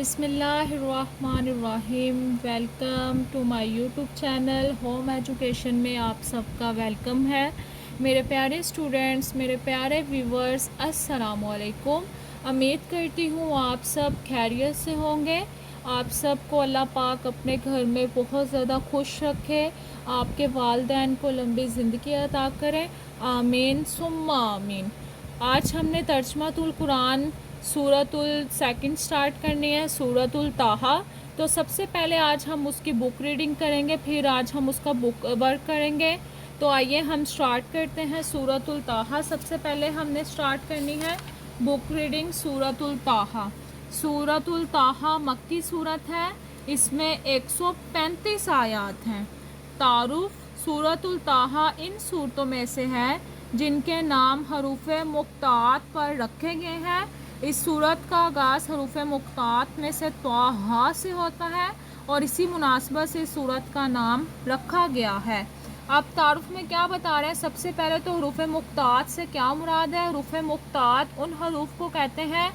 بسم اللہ الرحمن الرحیم۔ Welcome to my YouTube channel home education میں آپ سب کا ویلکم ہے۔ میرے پیارے اسٹوڈنٹس، میرے پیارے ویورز، السلام علیکم۔ امید کرتی ہوں آپ سب خیریت سے ہوں گے۔ آپ سب کو اللہ پاک اپنے گھر میں بہت زیادہ خوش رکھے، آپ کے والدین کو لمبی زندگی عطا کرے، آمین ثم آمین۔ آج ہم نے ترجمۃ القرآن سورۃ السیکنڈ سٹارٹ کرنی ہے، سورۃ الطٰہٰ۔ تو سب سے پہلے آج ہم اس کی بک ریڈنگ کریں گے، پھر آج ہم اس کا بک ورک کریں گے۔ تو آئیے ہم سٹارٹ کرتے ہیں سورۃ الطٰہٰ۔ سب سے پہلے ہم نے سٹارٹ کرنی ہے بک ریڈنگ سورۃ الطٰہٰ۔ سورۃ الطٰہٰ مکی صورت ہے، اس میں 135 آیات ہیں۔ تعارف: سورۃ الطٰہٰ ان صورتوں میں سے ہے جن کے نام حروف مقطعات پر رکھے گئے ہیں۔ اس صورت کا آغاز حروف مقطعات میں سے طٰہٰ سے ہوتا ہے اور اسی مناسبت سے اس صورت کا نام رکھا گیا ہے۔ اب تعارف میں کیا بتا رہے ہیں؟ سب سے پہلے تو حروف مقطعات سے کیا مراد ہے؟ حروف مقطعات ان حروف کو کہتے ہیں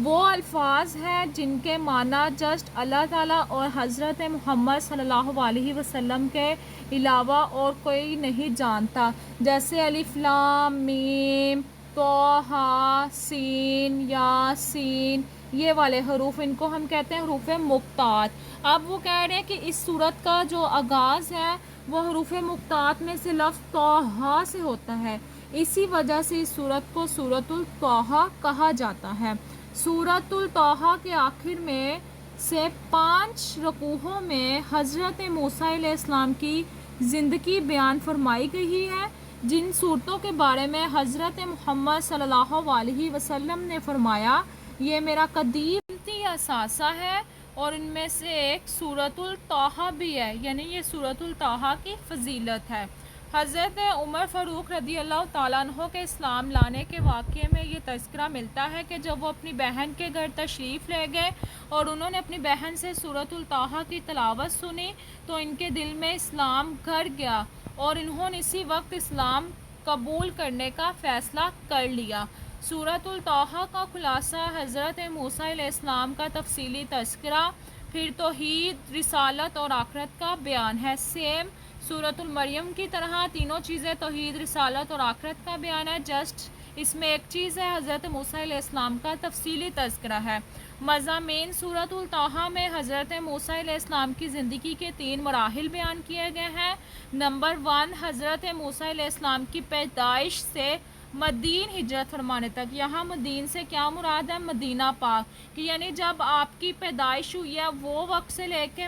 وہ الفاظ ہیں جن کے معنی جسٹ اللہ تعالیٰ اور حضرت محمد صلی اللہ علیہ وسلم کے علاوہ اور کوئی نہیں جانتا، جیسے الف لام میم طٰہٰ سین یاسین، یہ والے حروف، ان کو ہم کہتے ہیں حروف مقطعات۔ اب وہ کہہ رہے ہیں کہ اس صورت کا جو آغاز ہے وہ حروف مقطعات میں سے لفظ طٰہٰ سے ہوتا ہے، اسی وجہ سے اس صورت کو سورۃ الطٰہٰ کہا جاتا ہے۔ سورۃ الطٰہٰ کے آخر میں سے 5 رکوعوں میں حضرت موسیٰ علیہ السلام کی زندگی بیان فرمائی گئی ہے، جن صورتوں کے بارے میں حضرت محمد صلی اللہ علیہ وسلم نے فرمایا یہ میرا قدیمتی اثاثہ ہے، اور ان میں سے ایک سورۃ الطٰہٰ بھی ہے، یعنی یہ سورۃ الطٰہٰ کی فضیلت ہے۔ حضرت عمر فاروق رضی اللہ تعالیٰ عنہ کے اسلام لانے کے واقعے میں یہ تذکرہ ملتا ہے کہ جب وہ اپنی بہن کے گھر تشریف لے گئے اور انہوں نے اپنی بہن سے سورۃ الطٰہٰ کی تلاوت سنی تو ان کے دل میں اسلام گھر گیا اور انہوں نے اسی وقت اسلام قبول کرنے کا فیصلہ کر لیا۔ سورۃ الطٰہٰ کا خلاصہ حضرت موسیٰ علیہ السلام کا تفصیلی تذکرہ، پھر توحید، رسالت اور آخرت کا بیان ہے۔ سیم سورۃ المریم کی طرح تینوں چیزیں توحید، رسالت اور آخرت کا بیان ہے، جسٹ اس میں ایک چیز ہے حضرت موسیٰ علیہ السلام کا تفصیلی تذکرہ ہے۔ مضامین: سورۃ الطٰہٰ میں حضرت موسیٰ علیہ السلام کی زندگی کے 3 مراحل بیان کیے گئے ہیں۔ نمبر 1، حضرت موسیٰ علیہ السلام کی پیدائش سے مدین ہجرت فرمانے تک۔ یہاں مدین سے کیا مراد ہے؟ مدینہ پاک، کہ یعنی جب آپ کی پیدائش ہوئی ہے وہ وقت سے لے کے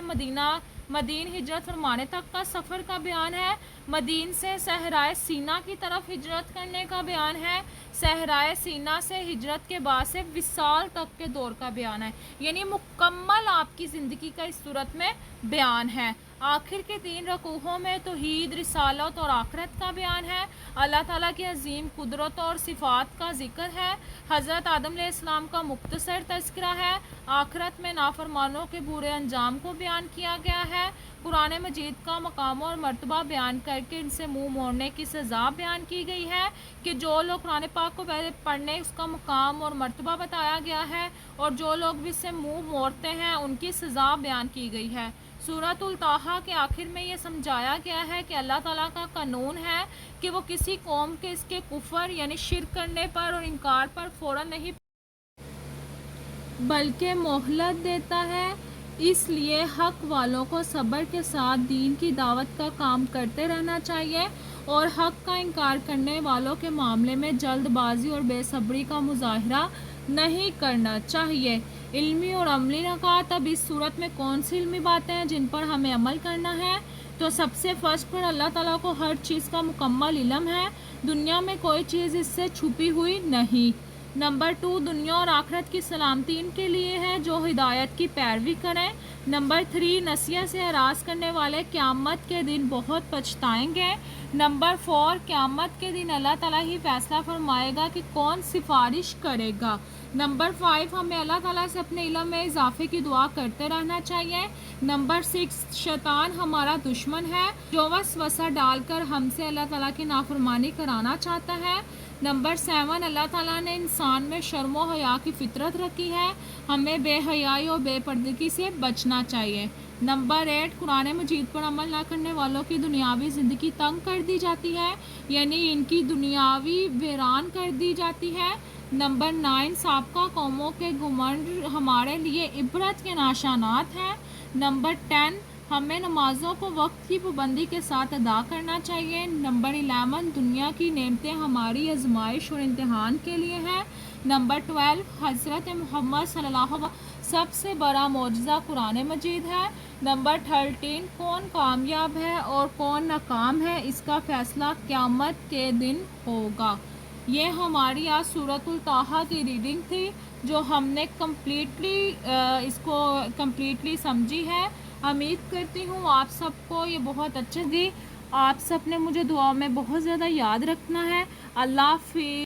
مدین ہجرت فرمانے تک کا سفر کا بیان ہے۔ مدین سے صحرائے سینا کی طرف ہجرت کرنے کا بیان ہے۔ صحرائے سینا سے ہجرت کے بعد سے وصال تک کے دور کا بیان ہے، یعنی مکمل آپ کی زندگی کا اس صورت میں بیان ہے۔ آخر کے 3 رکوعوں میں توحید، رسالت اور آخرت کا بیان ہے۔ اللہ تعالیٰ کی عظیم قدرت اور صفات کا ذکر ہے۔ حضرت آدم علیہ السلام کا مختصر تذکرہ ہے۔ آخرت میں نافرمانوں کے برے انجام کو بیان کیا گیا ہے۔ قرآن مجید کا مقام اور مرتبہ بیان کر کے ان سے منہ موڑنے کی سزا بیان کی گئی ہے، کہ جو لوگ قرآن پاک کو پہلے پڑھنے اس کا مقام اور مرتبہ بتایا گیا ہے، اور جو لوگ بھی اس سے منہ موڑتے ہیں ان کی سزا بیان کی گئی ہے۔ سورۃ الطٰہٰ کے آخر میں یہ سمجھایا گیا ہے کہ اللہ تعالیٰ کا قانون ہے کہ وہ کسی قوم کے اس کے کفر یعنی شرک کرنے پر اور انکار پر فوراً نہیں بلکہ مہلت دیتا ہے، اس لیے حق والوں کو صبر کے ساتھ دین کی دعوت کا کام کرتے رہنا چاہیے اور حق کا انکار کرنے والوں کے معاملے میں جلد بازی اور بے صبری کا مظاہرہ نہیں کرنا چاہیے۔ علمی اور عملی نکات: اب اس صورت میں کون سی علمی باتیں ہیں جن پر ہمیں عمل کرنا ہے؟ تو سب سے فرسٹ پر اللہ تعالیٰ کو ہر چیز کا مکمل علم ہے، دنیا میں کوئی چیز اس سے چھپی ہوئی نہیں۔ نمبر 2، دنیا اور آخرت کی سلامتی ان کے لیے ہے جو ہدایت کی پیروی کریں۔ نمبر 3، نصیحت سے اراض کرنے والے قیامت کے دن بہت پچھتائیں گے۔ نمبر 4، قیامت کے دن اللہ تعالیٰ ہی فیصلہ فرمائے گا کہ کون سفارش کرے گا۔ نمبر 5، ہمیں اللہ تعالیٰ سے اپنے علم میں اضافے کی دعا کرتے رہنا چاہیے۔ نمبر 6، شیطان ہمارا دشمن ہے جو وسوسہ ڈال کر ہم سے اللہ تعالیٰ کی نافرمانی کرانا چاہتا ہے۔ نمبر 7، اللہ تعالیٰ نے انسان میں شرم و حیا کی فطرت رکھی ہے، ہمیں بے حیائی اور بے پردگی سے بچنا چاہیے۔ نمبر 8، قرآن مجید پر عمل نہ کرنے والوں کی دنیاوی زندگی تنگ کر دی جاتی ہے، یعنی ان کی دنیاوی ویران کر دی جاتی ہے۔ نمبر 9، سابقہ قوموں کے گھمنڈ ہمارے لیے عبرت کے نشانات ہیں۔ نمبر 10، ہمیں نمازوں کو وقت کی پابندی کے ساتھ ادا کرنا چاہیے۔ نمبر 11، دنیا کی نعمتیں ہماری آزمائش اور امتحان کے لیے ہیں۔ نمبر 12، حضرت محمد صلی اللہ علیہ وسلم سب سے بڑا معجزہ قرآن مجید ہے۔ نمبر 13، کون کامیاب ہے اور کون ناکام ہے، اس کا فیصلہ قیامت کے دن ہوگا۔ یہ ہماری آج سورۃ الطٰہٰ کی ریڈنگ تھی، جو ہم نے اس کو کمپلیٹلی سمجھی ہے۔ امید کرتی ہوں آپ سب کو یہ بہت اچھی لگی۔ آپ سب نے مجھے دعا میں بہت زیادہ یاد رکھنا ہے۔ اللہ حافظ۔